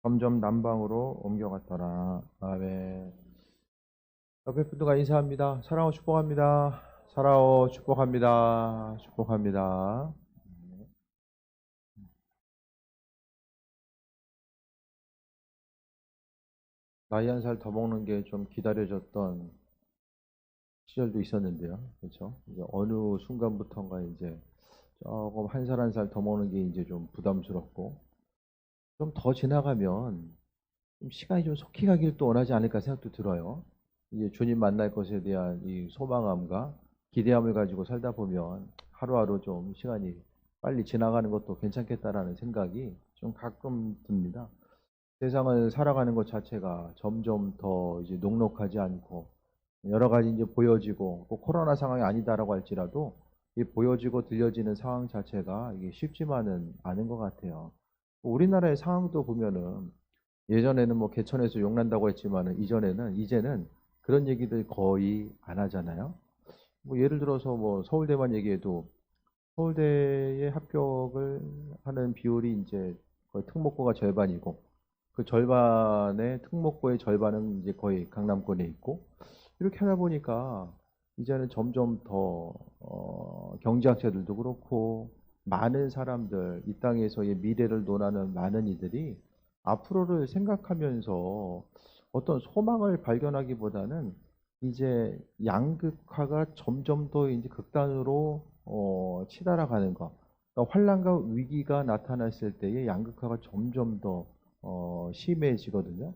점점 남방으로 옮겨갔더라. 아멘. 옆에 분들과 인사합니다. 사랑하고 축복합니다. 사랑하고 축복합니다. 축복합니다. 나이 한 살 더 먹는 게 좀 기다려졌던 시절도 있었는데요. 그렇죠? 이제 어느 순간부터인가 이제 조금 한 살 한 살 더 먹는 게 이제 좀 부담스럽고 좀 더 지나가면 좀 시간이 좀 속히 가길 또 원하지 않을까 생각도 들어요. 이제 주님 만날 것에 대한 이 소망함과 기대함을 가지고 살다 보면 하루하루 좀 시간이 빨리 지나가는 것도 괜찮겠다라는 생각이 좀 가끔 듭니다. 세상을 살아가는 것 자체가 점점 더 이제 녹록하지 않고 여러 가지 이제 보여지고 꼭 코로나 상황이 아니다라고 할지라도 이 보여지고 들려지는 상황 자체가 이게 쉽지만은 않은 것 같아요. 우리나라의 상황도 보면은 예전에는 뭐 개천에서 용난다고 했지만은 이제는 그런 얘기들 거의 안 하잖아요. 뭐 예를 들어서 뭐 서울대만 얘기해도 서울대에 합격을 하는 비율이 이제 거의 특목고가 절반이고 그 절반의 특목고의 절반은 이제 거의 강남권에 있고 이렇게 하다 보니까 이제는 점점 더 경제학자들도 그렇고 많은 사람들 이 땅에서의 미래를 논하는 많은 이들이 앞으로를 생각하면서 어떤 소망을 발견하기보다는 이제 양극화가 점점 더 이제 극단으로 치달아가는 거. 그러니까 환란과 위기가 나타났을 때의 양극화가 점점 더 심해지거든요.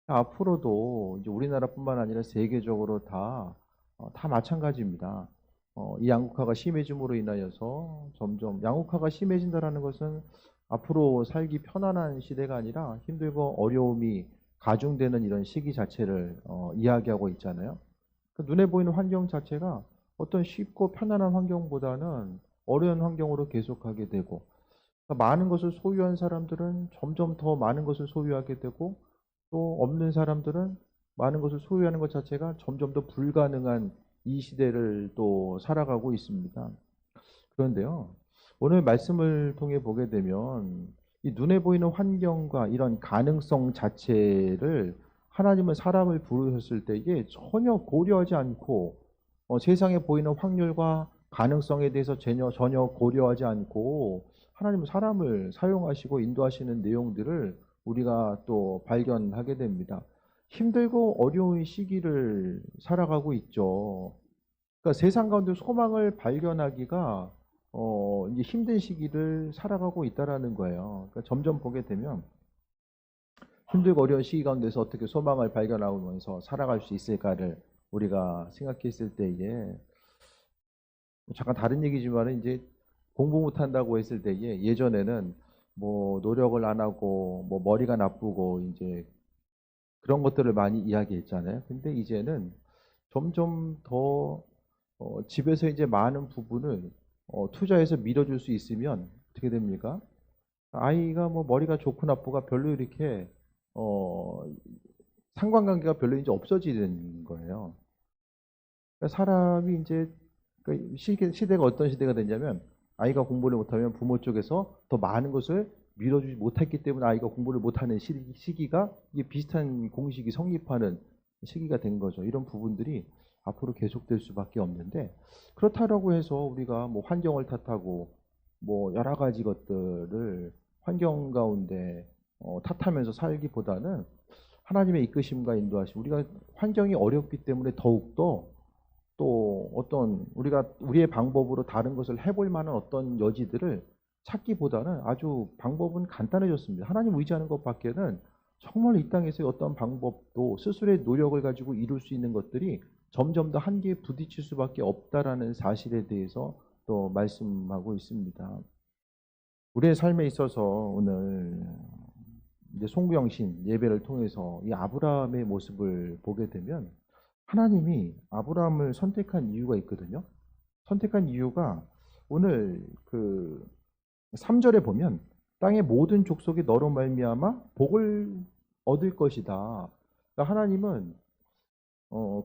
앞으로도 이제 우리나라뿐만 아니라 세계적으로 다 마찬가지입니다. 이 양극화가 심해짐으로 인하여서 점점 양극화가 심해진다라는 것은 앞으로 살기 편안한 시대가 아니라 힘들고 어려움이 가중되는 이런 시기 자체를 이야기하고 있잖아요. 그 눈에 보이는 환경 자체가 어떤 쉽고 편안한 환경보다는 어려운 환경으로 계속하게 되고 그러니까 많은 것을 소유한 사람들은 점점 더 많은 것을 소유하게 되고 또 없는 사람들은 많은 것을 소유하는 것 자체가 점점 더 불가능한 이 시대를 또 살아가고 있습니다. 그런데요, 오늘 말씀을 통해 보게 되면 이 눈에 보이는 환경과 이런 가능성 자체를 하나님은 사람을 부르셨을 때 이게 전혀 고려하지 않고 세상에 보이는 확률과 가능성에 대해서 전혀 고려하지 않고 하나님은 사람을 사용하시고 인도하시는 내용들을 우리가 또 발견하게 됩니다. 힘들고 어려운 시기를 살아가고 있죠. 그러니까 세상 가운데 소망을 발견하기가 이제 힘든 시기를 살아가고 있다라는 거예요. 그러니까 점점 보게 되면 힘들고 어려운 시기 가운데서 어떻게 소망을 발견하면서 살아갈 수 있을까를 우리가 생각했을 때에 잠깐 다른 얘기지만은 이제 공부 못한다고 했을 때에 예전에는 뭐 노력을 안 하고 뭐 머리가 나쁘고 이제 그런 것들을 많이 이야기했잖아요. 근데 이제는 점점 더 집에서 이제 많은 부분을 투자해서 밀어줄 수 있으면 어떻게 됩니까? 아이가 뭐 머리가 좋고 나쁘가 별로 이렇게 어, 상관관계가 별로 이제 없어지는 거예요. 그러니까 사람이 이제 그 시대가 어떤 시대가 됐냐면 아이가 공부를 못하면 부모 쪽에서 더 많은 것을 밀어주지 못했기 때문에 아이가 공부를 못하는 시기가 이게 비슷한 공식이 성립하는 시기가 된 거죠. 이런 부분들이 앞으로 계속될 수밖에 없는데 그렇다라고 해서 우리가 뭐 환경을 탓하고 뭐 여러 가지 것들을 환경 가운데 탓하면서 살기보다는 하나님의 이끄심과 인도하심 우리가 환경이 어렵기 때문에 더욱더 또 어떤 우리가 우리의 방법으로 다른 것을 해볼 만한 어떤 여지들을 찾기보다는 아주 방법은 간단해졌습니다. 하나님 의지하는 것밖에는 정말 이 땅에서의 어떤 방법도 스스로의 노력을 가지고 이룰 수 있는 것들이 점점 더 한계에 부딪힐 수밖에 없다라는 사실에 대해서 또 말씀하고 있습니다. 우리의 삶에 있어서 오늘 이제 송구영신 예배를 통해서 이 아브라함의 모습을 보게 되면 하나님이 아브라함을 선택한 이유가 있거든요. 선택한 이유가 오늘 그 3절에 보면 땅의 모든 족속이 너로 말미암아 복을 얻을 것이다. 그러니까 하나님은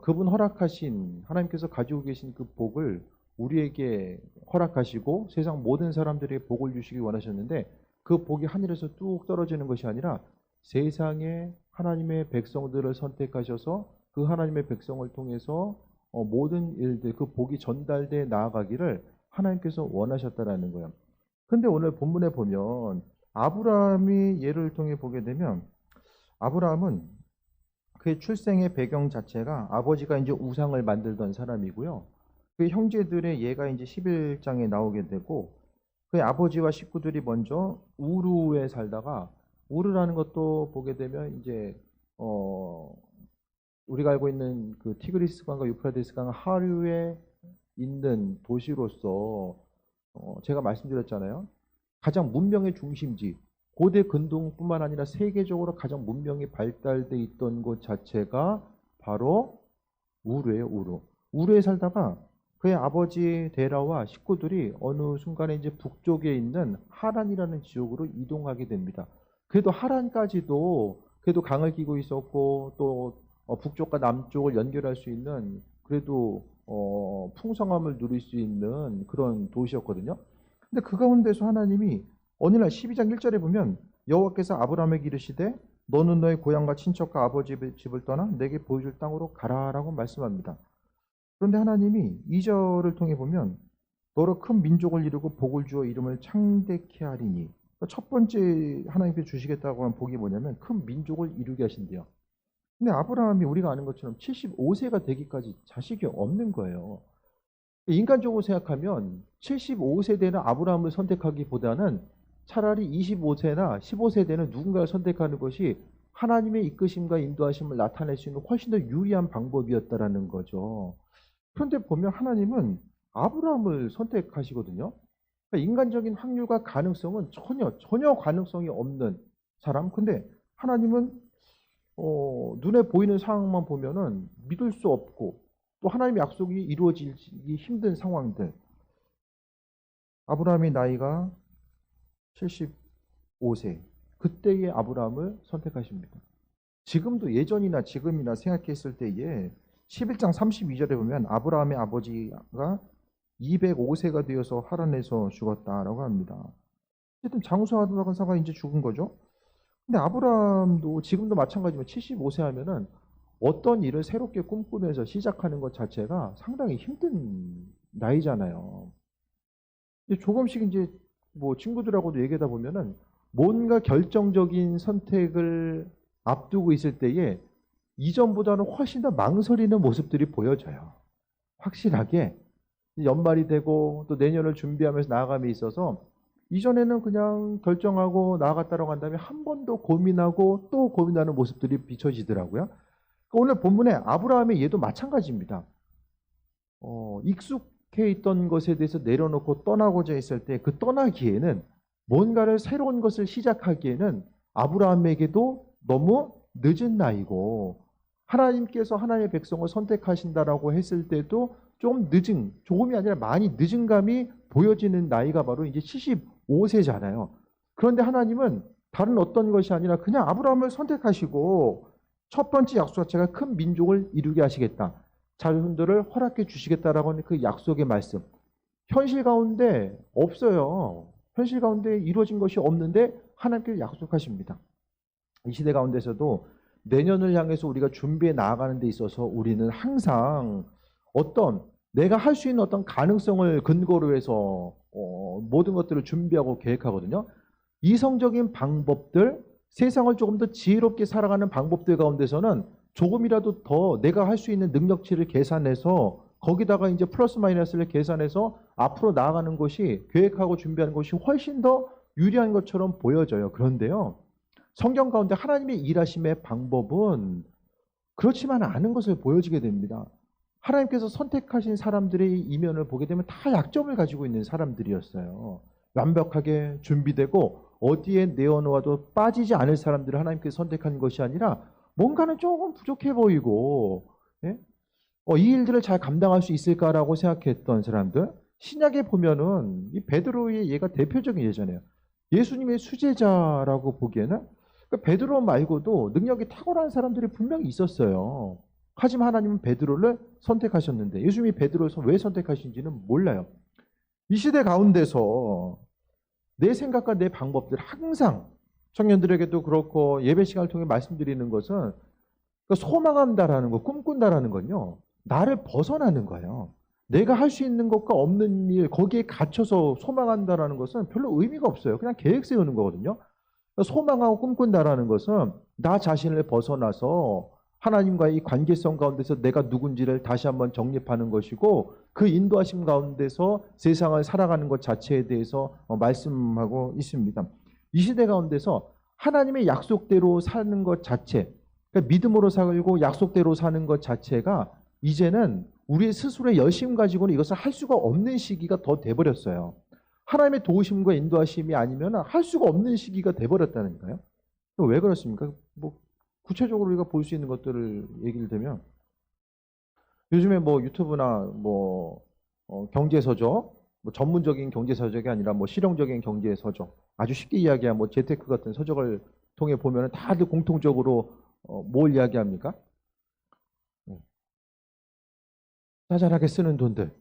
그분 허락하신 하나님께서 가지고 계신 그 복을 우리에게 허락하시고 세상 모든 사람들에게 복을 주시기 원하셨는데 그 복이 하늘에서 뚝 떨어지는 것이 아니라 세상에 하나님의 백성들을 선택하셔서 그 하나님의 백성을 통해서 모든 일들, 그 복이 전달돼 나아가기를 하나님께서 원하셨다라는 거예요. 근데 오늘 본문에 보면 아브라함이 예를 통해 보게 되면 아브라함은 그의 출생의 배경 자체가 아버지가 이제 우상을 만들던 사람이고요. 그 형제들의 예가 이제 11장에 나오게 되고 그의 아버지와 식구들이 먼저 우르에 살다가 우르라는 것도 보게 되면 이제 우리가 알고 있는 그 티그리스 강과 유프라데스 강 하류에 있는 도시로서 제가 말씀드렸잖아요. 가장 문명의 중심지, 고대 근동뿐만 아니라 세계적으로 가장 문명이 발달돼 있던 곳 자체가 바로 우르예요, 우르. 우르에 살다가 그의 아버지 데라와 식구들이 어느 순간에 이제 북쪽에 있는 하란이라는 지역으로 이동하게 됩니다. 그래도 하란까지도 그래도 강을 끼고 있었고 또 북쪽과 남쪽을 연결할 수 있는 그래도 풍성함을 누릴 수 있는 그런 도시였거든요. 근데 그 가운데서 하나님이 어느 날 12장 1절에 보면 여호와께서 아브라함에게 이르시되 너는 너의 고향과 친척과 아버지 집을 떠나 내게 보여줄 땅으로 가라라고 말씀합니다. 그런데 하나님이 2절을 통해 보면 너로 큰 민족을 이루고 복을 주어 이름을 창대케 하리니 첫 번째 하나님께 주시겠다고 하는 복이 뭐냐면 큰 민족을 이루게 하신대요. 근데 아브라함이 우리가 아는 것처럼 75세가 되기까지 자식이 없는 거예요. 인간적으로 생각하면 75세 되는 아브라함을 선택하기보다는 차라리 25세나 15세 되는 누군가를 선택하는 것이 하나님의 이끄심과 인도하심을 나타낼 수 있는 훨씬 더 유리한 방법이었다라는 거죠. 그런데 보면 하나님은 아브라함을 선택하시거든요. 그러니까 인간적인 확률과 가능성은 전혀 가능성이 없는 사람. 근데 하나님은 눈에 보이는 상황만 보면은 믿을 수 없고 또 하나님의 약속이 이루어지기 힘든 상황들. 아브라함의 나이가 75세. 그때의 아브라함을 선택하십니다. 지금도 예전이나 지금이나 생각했을 때에 11장 32절에 보면 아브라함의 아버지가 205세가 되어서 하란에서 죽었다라고 합니다. 어쨌든 장수하다가 이제 죽은 거죠. 근데 아브라함도 지금도 마찬가지지만 75세 하면은 어떤 일을 새롭게 꿈꾸면서 시작하는 것 자체가 상당히 힘든 나이잖아요. 조금씩 이제 뭐 친구들하고도 얘기하다 보면은 뭔가 결정적인 선택을 앞두고 있을 때에 이전보다는 훨씬 더 망설이는 모습들이 보여져요. 확실하게 연말이 되고 또 내년을 준비하면서 나아감에 있어서 이전에는 그냥 결정하고 나아갔다라고 한다면 한 번 더 고민하고 또 고민하는 모습들이 비춰지더라고요. 오늘 본문에 아브라함의 예도 마찬가지입니다. 익숙해 있던 것에 대해서 내려놓고 떠나고자 했을 때 그 떠나기에는 뭔가를 새로운 것을 시작하기에는 아브라함에게도 너무 늦은 나이고 하나님께서 하나님의 백성을 선택하신다라고 했을 때도 좀 늦은, 조금이 아니라 많이 늦은 감이 보여지는 나이가 바로 이제 75세잖아요. 그런데 하나님은 다른 어떤 것이 아니라 그냥 아브라함을 선택하시고 첫 번째 약속 자체가 큰 민족을 이루게 하시겠다. 자손들을 허락해 주시겠다라고 하는 그 약속의 말씀. 현실 가운데 없어요. 현실 가운데 이루어진 것이 없는데 하나님께서 약속하십니다. 이 시대 가운데서도 내년을 향해서 우리가 준비해 나아가는 데 있어서 우리는 항상 어떤 내가 할 수 있는 어떤 가능성을 근거로 해서 모든 것들을 준비하고 계획하거든요. 이성적인 방법들, 세상을 조금 더 지혜롭게 살아가는 방법들 가운데서는 조금이라도 더 내가 할 수 있는 능력치를 계산해서 거기다가 이제 플러스 마이너스를 계산해서 앞으로 나아가는 것이 계획하고 준비하는 것이 훨씬 더 유리한 것처럼 보여져요. 그런데요. 성경 가운데 하나님의 일하심의 방법은 그렇지만 않은 것을 보여지게 됩니다. 하나님께서 선택하신 사람들의 이면을 보게 되면 다 약점을 가지고 있는 사람들이었어요. 완벽하게 준비되고 어디에 내어놓아도 빠지지 않을 사람들을 하나님께서 선택한 것이 아니라 뭔가는 조금 부족해 보이고 이 일들을 잘 감당할 수 있을까라고 생각했던 사람들. 신약에 보면은 이 베드로의 예가 대표적인 예잖아요. 예수님의 수제자라고 보기에는 베드로 말고도 능력이 탁월한 사람들이 분명히 있었어요. 하지만 하나님은 베드로를 선택하셨는데 예수님이 베드로를 왜 선택하신지는 몰라요. 이 시대 가운데서 내 생각과 내 방법들 항상 청년들에게도 그렇고 예배 시간을 통해 말씀드리는 것은 소망한다라는 거, 꿈꾼다라는 건요. 나를 벗어나는 거예요. 내가 할 수 있는 것과 없는 일, 거기에 갇혀서 소망한다라는 것은 별로 의미가 없어요. 그냥 계획 세우는 거거든요. 소망하고 꿈꾼다라는 것은 나 자신을 벗어나서 하나님과의 이 관계성 가운데서 내가 누군지를 다시 한번 정립하는 것이고 그 인도하심 가운데서 세상을 살아가는 것 자체에 대해서 말씀하고 있습니다. 이 시대 가운데서 하나님의 약속대로 사는 것 자체, 그러니까 믿음으로 살고 약속대로 사는 것 자체가 이제는 우리 스스로의 열심 가지고는 이것을 할 수가 없는 시기가 더 돼버렸어요. 하나님의 도우심과 인도하심이 아니면 할 수가 없는 시기가 돼버렸다니까요. 왜 그렇습니까? 뭐 구체적으로 우리가 볼 수 있는 것들을 얘기를 들면 요즘에 뭐 유튜브나 뭐 경제서적, 뭐 전문적인 경제서적이 아니라 뭐 실용적인 경제서적, 아주 쉽게 이야기하면 뭐 재테크 같은 서적을 통해 보면 다들 공통적으로 뭘 이야기합니까? 짜잘하게 쓰는 돈들,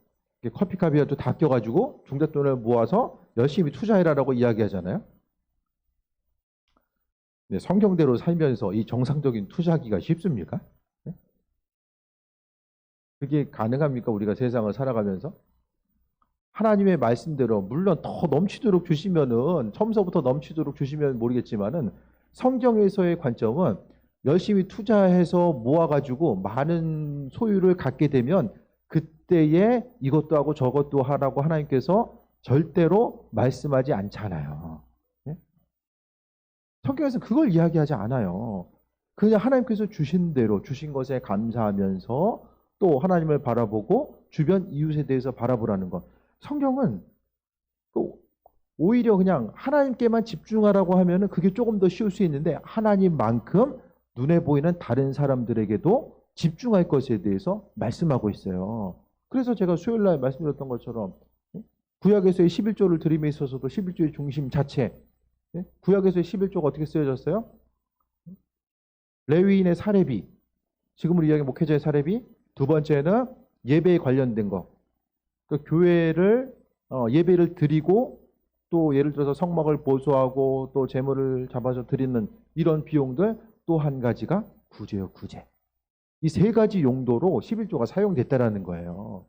커피값이라도 다 껴가지고 중잣돈을 모아서 열심히 투자해라라고 이야기하잖아요. 네, 성경대로 살면서 이 정상적인 투자하기가 쉽습니까? 네? 그게 가능합니까? 우리가 세상을 살아가면서? 하나님의 말씀대로 물론 더 넘치도록 주시면은 처음서부터 넘치도록 주시면 모르겠지만은 성경에서의 관점은 열심히 투자해서 모아가지고 많은 소유를 갖게 되면 그때에 이것도 하고 저것도 하라고 하나님께서 절대로 말씀하지 않잖아요. 네? 성경에서 그걸 이야기하지 않아요. 그냥 하나님께서 주신 대로 주신 것에 감사하면서 또 하나님을 바라보고 주변 이웃에 대해서 바라보라는 것. 성경은 오히려 그냥 하나님께만 집중하라고 하면은 그게 조금 더 쉬울 수 있는데 하나님만큼 눈에 보이는 다른 사람들에게도 집중할 것에 대해서 말씀하고 있어요. 그래서 제가 수요일 날 말씀드렸던 것처럼 구약에서의 11조를 드림에 있어서도 11조의 중심 자체, 구약에서의 11조가 어떻게 쓰여졌어요? 레위인의 사례비, 지금 우리 이야기 목회자의 사례비, 두 번째는 예배에 관련된 거. 그 교회를 예배를 드리고 또 예를 들어서 성막을 보수하고 또 제물을 잡아서 드리는 이런 비용들 또 한 가지가 구제요, 구제. 이 세 가지 용도로 11조가 사용됐다라는 거예요.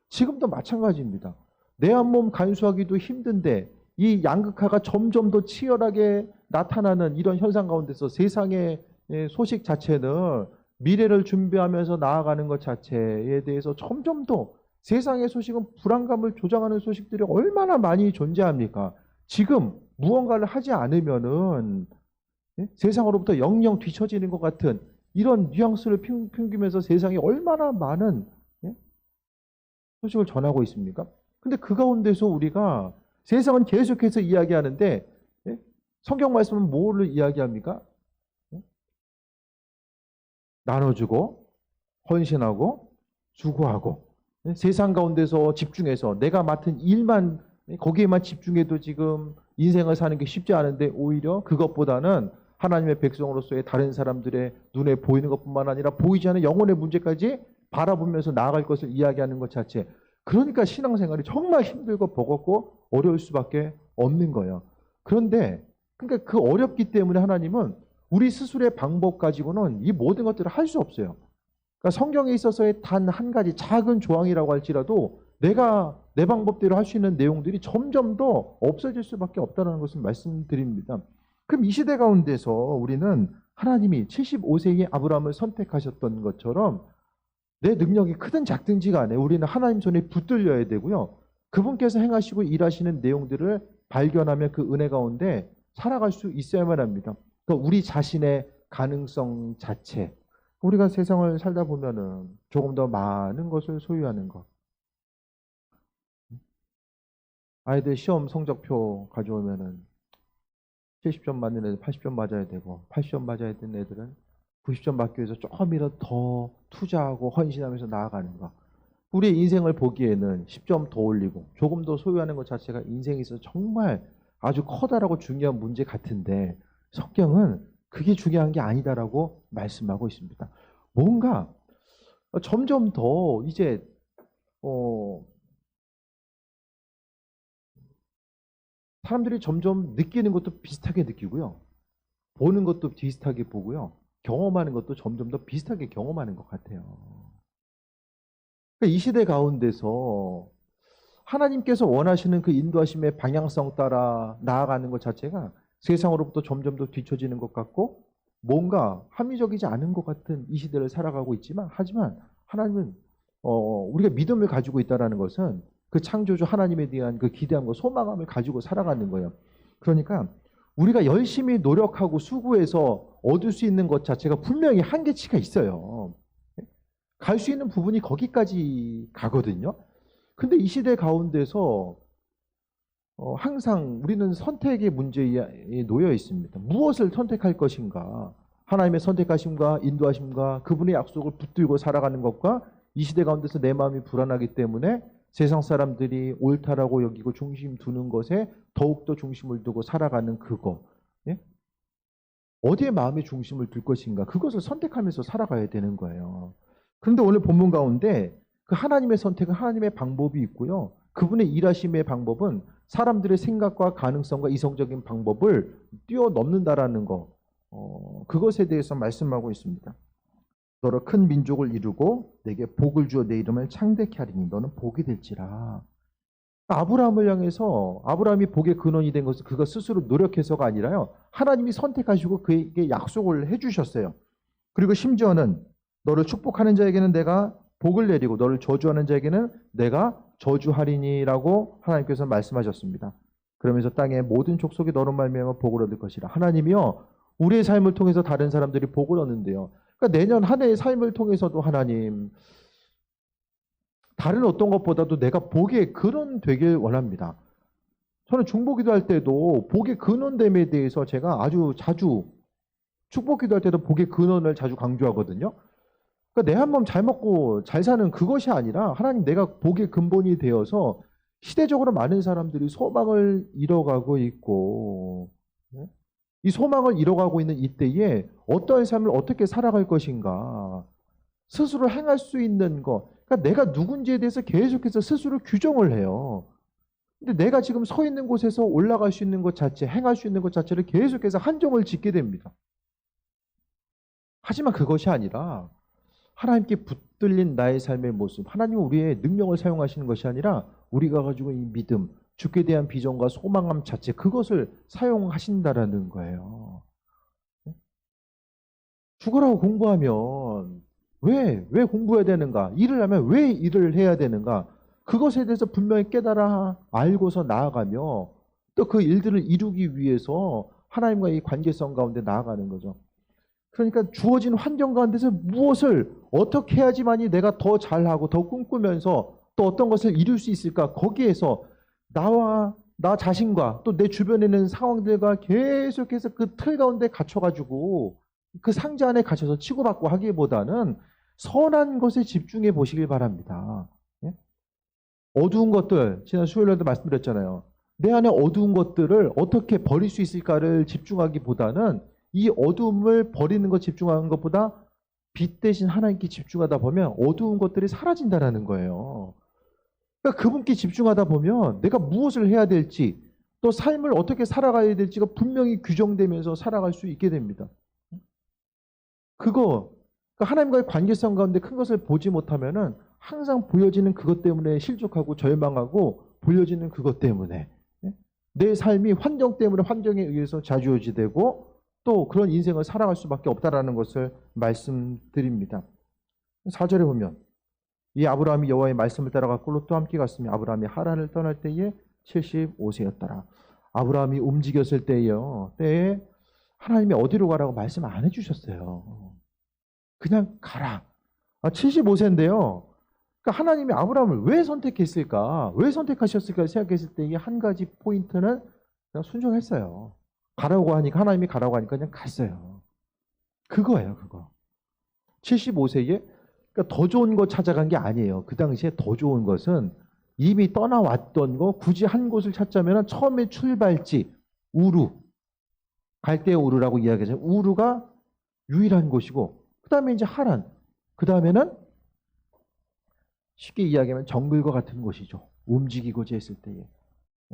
지금도 마찬가지입니다. 내 한 몸 간수하기도 힘든데 이 양극화가 점점 더 치열하게 나타나는 이런 현상 가운데서 세상의 소식 자체는 미래를 준비하면서 나아가는 것 자체에 대해서 점점 더 세상의 소식은 불안감을 조장하는 소식들이 얼마나 많이 존재합니까? 지금 무언가를 하지 않으면은 세상으로부터 영영 뒤처지는 것 같은 이런 뉘앙스를 풍기면서 세상에 얼마나 많은 소식을 전하고 있습니까? 근데 그 가운데서 우리가 세상은 계속해서 이야기하는데 성경 말씀은 뭐를 이야기합니까? 나눠주고 헌신하고 수고하고 세상 가운데서 집중해서 내가 맡은 일만 거기에만 집중해도 지금 인생을 사는 게 쉽지 않은데 오히려 그것보다는 하나님의 백성으로서의 다른 사람들의 눈에 보이는 것뿐만 아니라 보이지 않는 영혼의 문제까지 바라보면서 나아갈 것을 이야기하는 것 자체. 그러니까 신앙생활이 정말 힘들고 버겁고 어려울 수밖에 없는 거예요. 그런데 그러니까 그 어렵기 때문에 하나님은 우리 스스로의 방법 가지고는 이 모든 것들을 할 수 없어요. 그러니까 성경에 있어서의 단 한 가지 작은 조항이라고 할지라도 내가 내 방법대로 할 수 있는 내용들이 점점 더 없어질 수밖에 없다는 것을 말씀드립니다. 그럼 이 시대 가운데서 우리는 하나님이 75세의 아브라함을 선택하셨던 것처럼 내 능력이 크든 작든지 간에 우리는 하나님 손에 붙들려야 되고요. 그분께서 행하시고 일하시는 내용들을 발견하며 그 은혜 가운데 살아갈 수 있어야만 합니다. 그러니까 우리 자신의 가능성 자체, 우리가 세상을 살다 보면은 조금 더 많은 것을 소유하는 것. 아이들 시험 성적표 가져오면은 70점 맞는 애들 80점 맞아야 되고 80점 맞아야 되는 애들은 90점 받기 위해서 조금이라도 더 투자하고 헌신하면서 나아가는 것. 우리의 인생을 보기에는 10점 더 올리고 조금 더 소유하는 것 자체가 인생에 있어서 정말 아주 커다랗고 중요한 문제 같은데 성경은 그게 중요한 게 아니다라고 말씀하고 있습니다. 뭔가 점점 더 이제 사람들이 점점 느끼는 것도 비슷하게 느끼고요. 보는 것도 비슷하게 보고요. 경험하는 것도 점점 더 비슷하게 경험하는 것 같아요. 그러니까 이 시대 가운데서 하나님께서 원하시는 그 인도하심의 방향성 따라 나아가는 것 자체가 세상으로부터 점점 더 뒤처지는 것 같고 뭔가 합리적이지 않은 것 같은 이 시대를 살아가고 있지만 하지만 하나님은 우리가 믿음을 가지고 있다는 것은 그 창조주 하나님에 대한 그 기대함과 소망함을 가지고 살아가는 거예요. 그러니까 우리가 열심히 노력하고 수고해서 얻을 수 있는 것 자체가 분명히 한계치가 있어요. 갈 수 있는 부분이 거기까지 가거든요. 근데 이 시대 가운데서 항상 우리는 선택의 문제에 놓여 있습니다. 무엇을 선택할 것인가? 하나님의 선택하심과 인도하심과 그분의 약속을 붙들고 살아가는 것과 이 시대 가운데서 내 마음이 불안하기 때문에 세상 사람들이 옳다라고 여기고 중심 두는 것에 더욱더 중심을 두고 살아가는 그거. 예? 어디에 마음의 중심을 둘 것인가? 그것을 선택하면서 살아가야 되는 거예요. 그런데 오늘 본문 가운데 그 하나님의 선택은 하나님의 방법이 있고요. 그분의 일하심의 방법은 사람들의 생각과 가능성과 이성적인 방법을 뛰어넘는다라는 거. 그것에 대해서 말씀하고 있습니다. 너로 큰 민족을 이루고 내게 복을 주어 내 이름을 창대케 하리니 너는 복이 될지라. 아브라함을 향해서 아브라함이 복의 근원이 된 것은 그가 스스로 노력해서가 아니라요. 하나님이 선택하시고 그에게 약속을 해주셨어요. 그리고 심지어는 너를 축복하는 자에게는 내가 복을 내리고 너를 저주하는 자에게는 내가 저주하리니라고 하나님께서 말씀하셨습니다. 그러면서 땅의 모든 족속이 너로 말미암아 복을 얻을 것이라. 하나님이요 우리의 삶을 통해서 다른 사람들이 복을 얻는데요. 그러니까 내년 한 해의 삶을 통해서도 하나님 다른 어떤 것보다도 내가 복의 근원 되길 원합니다. 저는 중보기도 할 때도 복의 근원됨에 대해서 제가 아주 자주 축복기도 할 때도 복의 근원을 자주 강조하거든요. 그러니까 내 한 몸 잘 먹고 잘 사는 그것이 아니라 하나님 내가 복의 근본이 되어서 시대적으로 많은 사람들이 소망을 잃어가고 있고 이 소망을 잃어가고 있는 이때에 어떠한 삶을 어떻게 살아갈 것인가 스스로 행할 수 있는 것 그러니까 내가 누군지에 대해서 계속해서 스스로 규정을 해요. 근데 내가 지금 서 있는 곳에서 올라갈 수 있는 것 자체 행할 수 있는 것 자체를 계속해서 한정을 짓게 됩니다. 하지만 그것이 아니라 하나님께 붙들린 나의 삶의 모습, 하나님은 우리의 능력을 사용하시는 것이 아니라 우리가 가지고 이 믿음, 주께 대한 비전과 소망함 자체 그것을 사용하신다라는 거예요. 죽으라고 공부하면 왜 공부해야 되는가? 일을 하면 왜 일을 해야 되는가? 그것에 대해서 분명히 깨달아 알고서 나아가며 또 그 일들을 이루기 위해서 하나님과의 관계성 가운데 나아가는 거죠. 그러니까 주어진 환경 가운데서 무엇을 어떻게 해야지만이 내가 더 잘하고 더 꿈꾸면서 또 어떤 것을 이룰 수 있을까? 거기에서 나 자신과 또 내 주변에 있는 상황들과 계속해서 그 틀 가운데 갇혀가지고 그 상자 안에 갇혀서 치고받고 하기보다는 선한 것에 집중해 보시길 바랍니다. 예? 어두운 것들, 지난 수요일에도 말씀드렸잖아요. 내 안에 어두운 것들을 어떻게 버릴 수 있을까를 집중하기보다는 이 어두움을 버리는 것 집중하는 것보다 빛 대신 하나님께 집중하다 보면 어두운 것들이 사라진다는 거예요. 그러니까 그분께 집중하다 보면 내가 무엇을 해야 될지 또 삶을 어떻게 살아가야 될지가 분명히 규정되면서 살아갈 수 있게 됩니다. 그러니까 하나님과의 관계성 가운데 큰 것을 보지 못하면은 항상 보여지는 그것 때문에 실족하고 절망하고 보여지는 그것 때문에 내 삶이 환경 때문에 환경에 의해서 좌지우지되고 또 그런 인생을 살아갈 수밖에 없다라는 것을 말씀드립니다. 4절에 보면 이 아브라함이 여호와의 말씀을 따라가 꿀로 또 함께 갔으며 아브라함이 하란을 떠날 때에 75세였더라. 아브라함이 움직였을 때에 하나님이 어디로 가라고 말씀 안 해주셨어요. 그냥 가라. 75세인데요. 그러니까 하나님이 아브라함을 왜 선택했을까? 왜 선택하셨을까 생각했을 때 이 한 가지 포인트는 그냥 순종했어요. 가라고 하니까 하나님이 가라고 하니까 그냥 갔어요. 그거예요, 그거. 75세에 그러니까 더 좋은 거 찾아간 게 아니에요. 그 당시에 더 좋은 것은 이미 떠나왔던 거 굳이 한 곳을 찾자면 처음에 출발지 우루 갈대아 우루라고 이야기하죠. 우루가 유일한 곳이고 그 다음에 이제 하란 그 다음에는 쉽게 이야기하면 정글과 같은 곳이죠. 움직이고자 했을 때에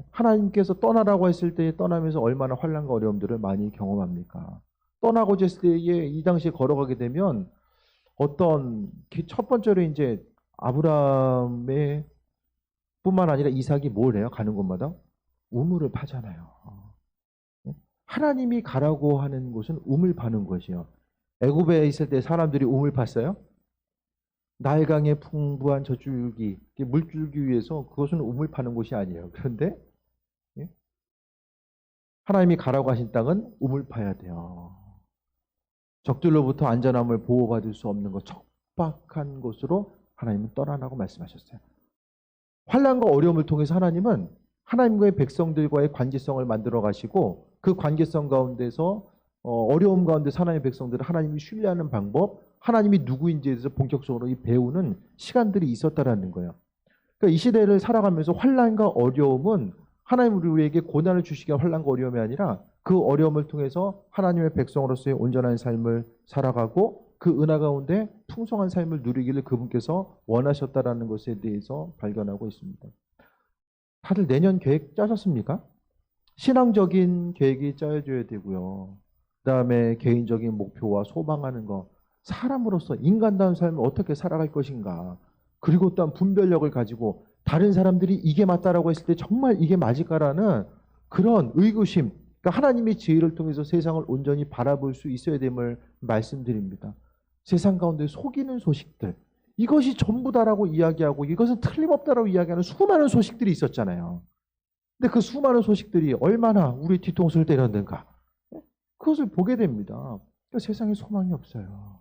하나님께서 떠나라고 했을 때에 떠나면서 얼마나 환난과 어려움들을 많이 경험합니까? 떠나고자 했을 때에 이 당시에 걸어가게 되면 어떤 첫 번째로 이제 아브라함의 뿐만 아니라 이삭이 뭘 해요? 가는 곳마다 우물을 파잖아요. 하나님이 가라고 하는 곳은 우물 파는 곳이요. 애굽에 있을 때 사람들이 우물 팠어요? 나일강의 풍부한 젖줄기, 물줄기 위해서 그것은 우물 파는 곳이 아니에요. 그런데 예? 하나님이 가라고 하신 땅은 우물 파야 돼요. 적들로부터 안전함을 보호받을 수 없는 것, 척박한 곳으로 하나님은 떠나라고 말씀하셨어요. 환난과 어려움을 통해서 하나님은 하나님과의 백성들과의 관계성을 만들어 가시고 그 관계성 가운데서 어려움 가운데 하나님의 백성들을 하나님이 신뢰하는 방법, 하나님이 누구인지에 대해서 본격적으로 배우는 시간들이 있었다라는 거예요. 그러니까 이 시대를 살아가면서 환난과 어려움은 하나님 우리에게 고난을 주시기가 환난과 어려움이 아니라 그 어려움을 통해서 하나님의 백성으로서의 온전한 삶을 살아가고 그 은하 가운데 풍성한 삶을 누리기를 그분께서 원하셨다라는 것에 대해서 발견하고 있습니다. 다들 내년 계획 짜셨습니까? 신앙적인 계획이 짜여져야 되고요. 그다음에 개인적인 목표와 소망하는 것, 사람으로서 인간다운 삶을 어떻게 살아갈 것인가. 그리고 또한 분별력을 가지고 다른 사람들이 이게 맞다라고 했을 때 정말 이게 맞을까라는 그런 의구심, 그러니까 하나님의 지혜를 통해서 세상을 온전히 바라볼 수 있어야 됨을 말씀드립니다. 세상 가운데 속이는 소식들, 이것이 전부다라고 이야기하고 이것은 틀림없다라고 이야기하는 수많은 소식들이 있었잖아요. 근데 그 수많은 소식들이 얼마나 우리 뒤통수를 때렸는가. 그것을 보게 됩니다. 그러니까 세상에 소망이 없어요.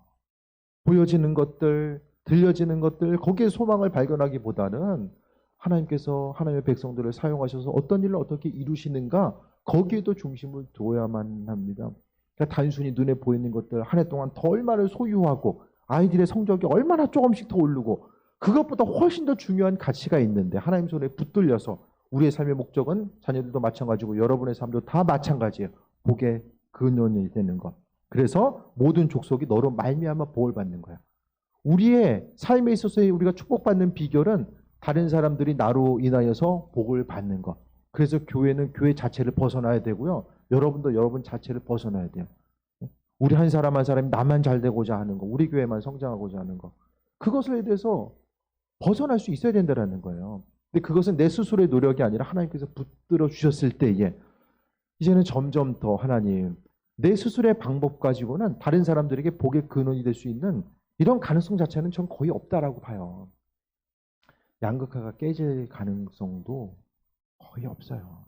보여지는 것들, 들려지는 것들, 거기에 소망을 발견하기보다는 하나님께서 하나님의 백성들을 사용하셔서 어떤 일을 어떻게 이루시는가, 거기에도 중심을 둬야만 합니다. 그러니까 단순히 눈에 보이는 것들, 한 해 동안 더 얼마를 소유하고 아이들의 성적이 얼마나 조금씩 더 오르고 그것보다 훨씬 더 중요한 가치가 있는데 하나님 손에 붙들려서 우리의 삶의 목적은 자녀들도 마찬가지고 여러분의 삶도 다 마찬가지예요. 복의 근원이 되는 것. 그래서 모든 족속이 너로 말미암아 복을 받는 거야. 우리의 삶에 있어서 우리가 축복받는 비결은 다른 사람들이 나로 인하여서 복을 받는 것. 그래서 교회는 교회 자체를 벗어나야 되고요. 여러분도 여러분 자체를 벗어나야 돼요. 우리 한 사람 한 사람이 나만 잘 되고자 하는 거, 우리 교회만 성장하고자 하는 거. 그것에 대해서 벗어날 수 있어야 된다는 거예요. 근데 그것은 내 스스로의 노력이 아니라 하나님께서 붙들어 주셨을 때에 이제는 점점 더 하나님, 내 스스로의 방법 가지고는 다른 사람들에게 복의 근원이 될 수 있는 이런 가능성 자체는 전 거의 없다라고 봐요. 양극화가 깨질 가능성도 거의 없어요.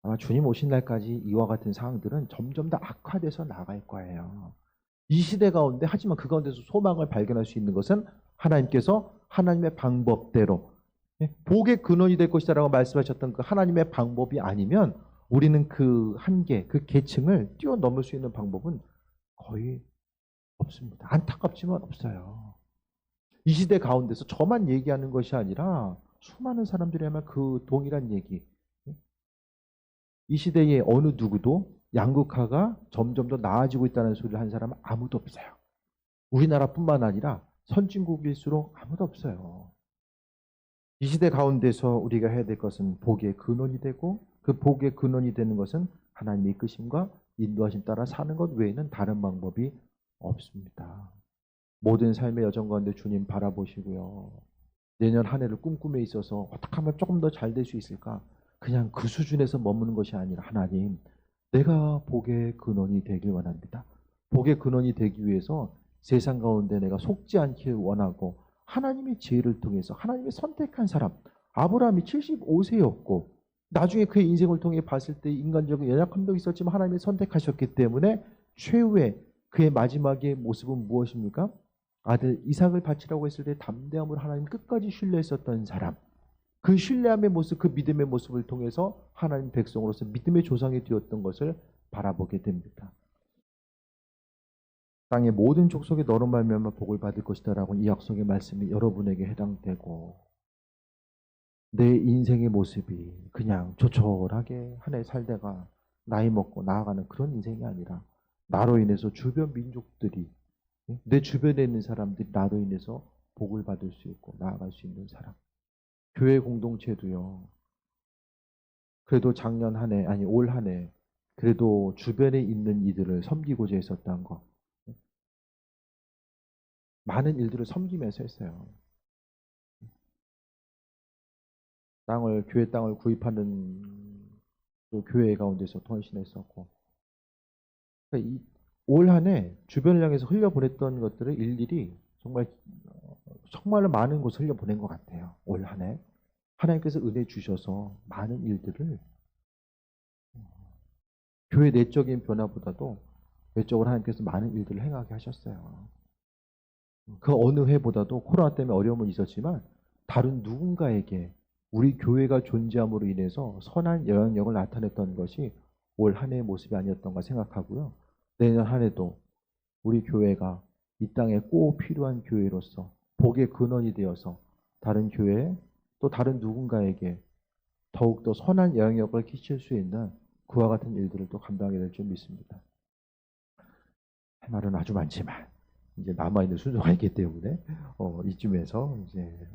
아마 주님 오신 날까지 이와 같은 상황들은 점점 더 악화돼서 나갈 거예요. 이 시대 가운데 하지만 그 가운데서 소망을 발견할 수 있는 것은 하나님께서 하나님의 방법대로 복의 근원이 될 것이다라고 말씀하셨던 그 하나님의 방법이 아니면 우리는 그 한계, 그 계층을 뛰어넘을 수 있는 방법은 거의 없습니다. 안타깝지만 없어요. 이 시대 가운데서 저만 얘기하는 것이 아니라 수많은 사람들이 아마 그 동일한 얘기. 이 시대의 어느 누구도 양극화가 점점 더 나아지고 있다는 소리를 한 사람은 아무도 없어요. 우리나라뿐만 아니라 선진국일수록 아무도 없어요. 이 시대 가운데서 우리가 해야 될 것은 복의 근원이 되고 그 복의 근원이 되는 것은 하나님의 이끄심과 인도하심 따라 사는 것 외에는 다른 방법이 없습니다. 모든 삶의 여정 가운데 주님 바라보시고요. 내년 한 해를 꿈꾸며 있어서 어떻게 하면 조금 더 잘 될 수 있을까? 그냥 그 수준에서 머무는 것이 아니라 하나님, 내가 복의 근원이 되길 원합니다. 복의 근원이 되기 위해서 세상 가운데 내가 속지 않길 원하고 하나님의 지혜를 통해서 하나님의 선택한 사람, 아브라함이 75세였고 나중에 그의 인생을 통해 봤을 때 인간적인 연약함도 있었지만 하나님이 선택하셨기 때문에 최후의 그의 마지막의 모습은 무엇입니까? 아들 이삭을 바치라고 했을 때 담대함으로 하나님 끝까지 신뢰했었던 사람. 그 신뢰함의 모습, 그 믿음의 모습을 통해서 하나님 백성으로서 믿음의 조상이 되었던 것을 바라보게 됩니다. 땅의 모든 족속이 너로 말미암아 복을 받을 것이다라고 이 약속의 말씀이 여러분에게 해당되고 내 인생의 모습이 그냥 조촐하게 한 해 살다가 나이 먹고 나아가는 그런 인생이 아니라 나로 인해서 주변 민족들이 내 주변에 있는 사람들이 나로 인해서 복을 받을 수 있고 나아갈 수 있는 사람. 교회 공동체도요. 그래도 작년 한 해, 아니 올 한 해 그래도 주변에 있는 이들을 섬기고자 했었다는 거. 많은 일들을 섬기면서 했어요. 교회 땅을 구입하는 그 교회 가운데서 헌신했었고. 그러니까 올 한 해 주변을 향해서 흘려보냈던 것들을 일일이 정말 정말로 많은 곳을 흘려보낸 것 같아요. 올 한 해. 하나님께서 은혜 주셔서 많은 일들을 교회 내적인 변화보다도 외적으로 하나님께서 많은 일들을 행하게 하셨어요. 그 어느 해보다도 코로나 때문에 어려움은 있었지만 다른 누군가에게 우리 교회가 존재함으로 인해서 선한 영향력을 나타냈던 것이 올 한 해의 모습이 아니었던가 생각하고요. 내년 한 해도 우리 교회가 이 땅에 꼭 필요한 교회로서 복의 근원이 되어서 다른 교회 또 다른 누군가에게 더욱더 선한 영향력을 끼칠 수 있는 그와 같은 일들을 또 감당하게 될 줄 믿습니다. 할 말은 아주 많지만 이제 남아있는 순서가 있기 때문에 이쯤에서 이제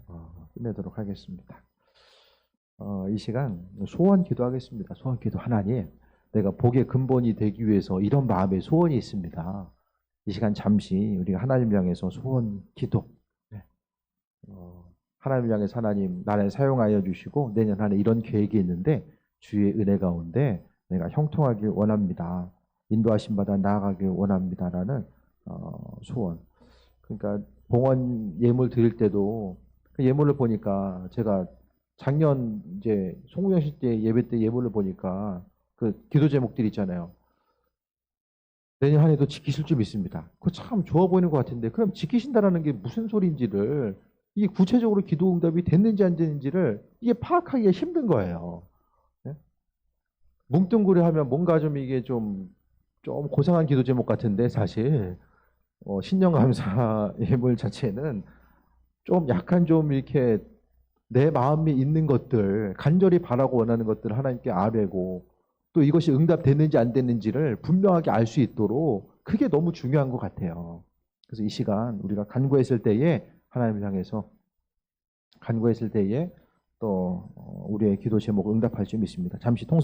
끝내도록 하겠습니다. 이 시간 소원 기도하겠습니다. 소원 기도. 하나님, 내가 복의 근본이 되기 위해서 이런 마음의 소원이 있습니다. 이 시간 잠시 우리가 하나님 향해서 소원 기도. 네. 하나님 향해서 하나님 나를 사용하여 주시고 내년 한 해 이런 계획이 있는데 주의 은혜 가운데 내가 형통하길 원합니다. 인도하신 바다 나아가길 원합니다라는 소원. 그러니까 봉헌 예물 드릴 때도 그 예물을 보니까 제가 작년 이제 송구영신 때 예배 때 예물을 보니까 그 기도 제목들 있잖아요. 내년 한 해도 지키실 줄 믿습니다. 그거 참 좋아 보이는 것 같은데 그럼 지키신다라는 게 무슨 소리인지를 이게 구체적으로 기도 응답이 됐는지 안 됐는지를 이게 파악하기가 힘든 거예요. 네? 뭉뚱그려 하면 뭔가 좀 이게 좀 고상한 기도 제목 같은데 사실 신령감사 예물 자체는 좀 약간 좀 이렇게 내 마음에 있는 것들, 간절히 바라고 원하는 것들을 하나님께 아뢰고 또 이것이 응답됐는지 안 됐는지를 분명하게 알 수 있도록 그게 너무 중요한 것 같아요. 그래서 이 시간 우리가 간구했을 때에 하나님을 향해서 간구했을 때에 또 우리의 기도 제목을 응답할 줄 믿습니다. 잠시